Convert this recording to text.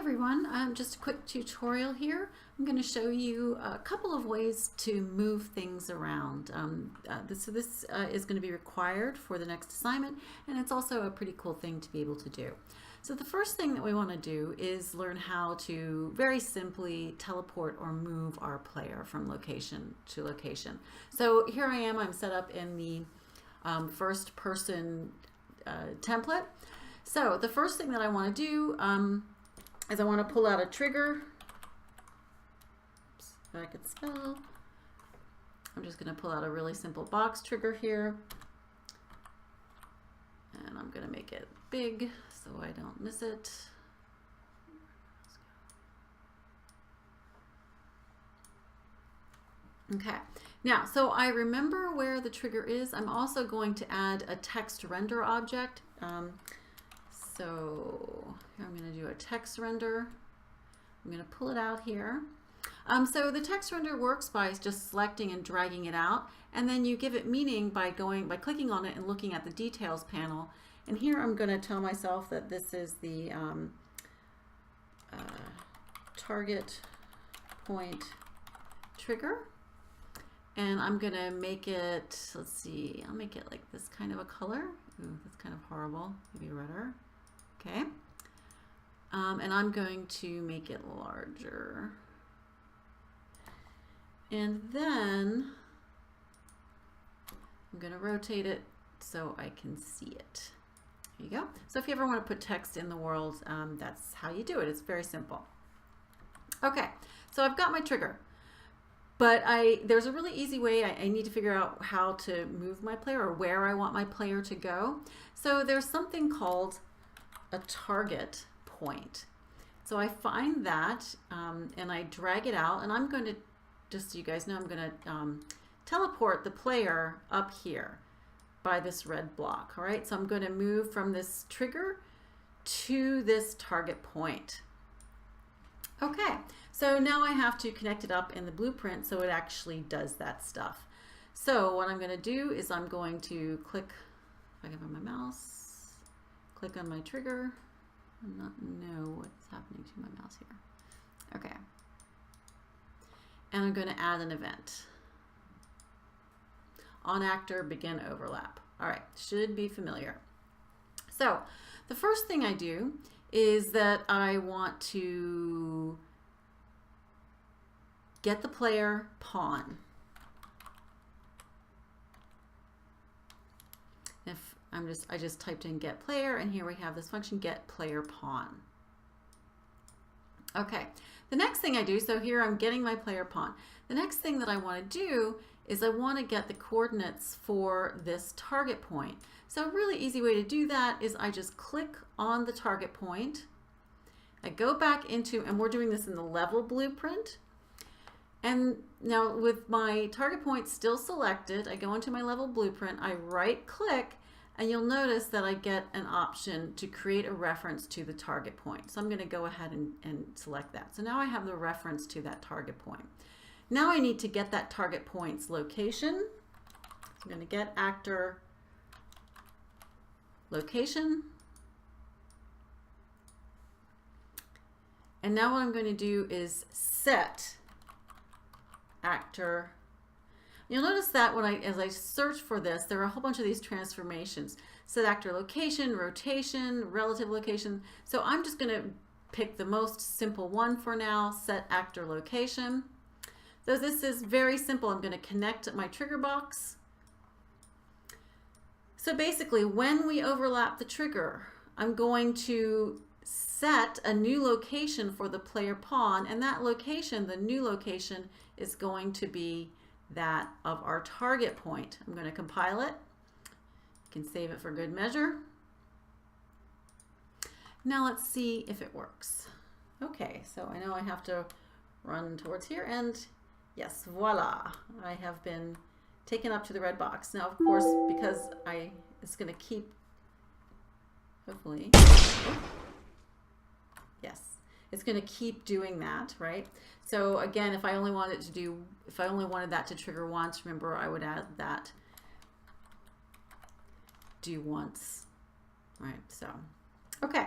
everyone, just a quick tutorial here. I'm going to show you a couple of ways to move things around. This is going to be required for the next assignment, and it's also a pretty cool thing to be able to do. So the first thing that we want to do is learn how to very simply teleport or move our player from location to location. So here I am, I'm set up in the first person template. So the first thing that I want to do is I want to pull out a trigger. Oops, if I could spell. I'm just going to pull out a really simple box trigger here. And I'm going to make it big so I don't miss it. Okay, now, so I remember where the trigger is. I'm also going to add a text render object. So here I'm going to do a text render. I'm going to pull it out here. So the text render works by just selecting and dragging it out, and then you give it meaning by clicking on it and looking at the details panel. And here I'm going to tell myself that this is the target point trigger. And I'm going to make it, let's see, I'll make it like this kind of a color. Ooh, that's kind of horrible. Maybe redder. Okay. And I'm going to make it larger. And then I'm going to rotate it so I can see it. There you go. So if you ever want to put text in the world, that's how you do it. It's very simple. Okay, so I've got my trigger. But there's a really easy way. I need to figure out how to move my player or where I want my player to go. So there's something called a target point. So I find that and I drag it out, and I'm going to, just so you guys know, I'm going to teleport the player up here by this red block. All right, so I'm going to move from this trigger to this target point. Okay, so now I have to connect it up in the blueprint so it actually does that stuff. So what I'm going to do is I'm going to click, if I can find my mouse, click on my trigger. I do not know what's happening to my mouse here. Okay. And I'm going to add an event. On actor, begin overlap. All right, should be familiar. So the first thing I do is that I want to get the player pawn. If I just typed in get player, and here we have this function get player pawn. Okay, the next thing I do, so here I'm getting my player pawn. The next thing that I want to do is I want to get the coordinates for this target point. So a really easy way to do that is I just click on the target point. I go back into, and we're doing this in the level blueprint. And now with my target point still selected, I go into my level blueprint, I right click, and you'll notice that I get an option to create a reference to the target point. So I'm going to go ahead and select that. So now I have the reference to that target point. Now I need to get that target point's location. So I'm going to get actor location. And now what I'm going to do is set actor. You'll notice that as I search for this, there are a whole bunch of these transformations. Set actor location, rotation, relative location. So I'm just going to pick the most simple one for now, set actor location. So this is very simple. I'm going to connect my trigger box. So basically, when we overlap the trigger, I'm going to set a new location for the player pawn, and that location, the new location, is going to be that of our target point. I'm going to compile it. You can save it for good measure. Now let's see if it works. Okay, so I know I have to run towards here, and yes, voila, I have been taken up to the red box. Now, of course, because it's going to keep, hopefully, yes, it's going to keep doing that, right? So again, if I only wanted that to trigger once, remember I would add that do once, right? So, okay.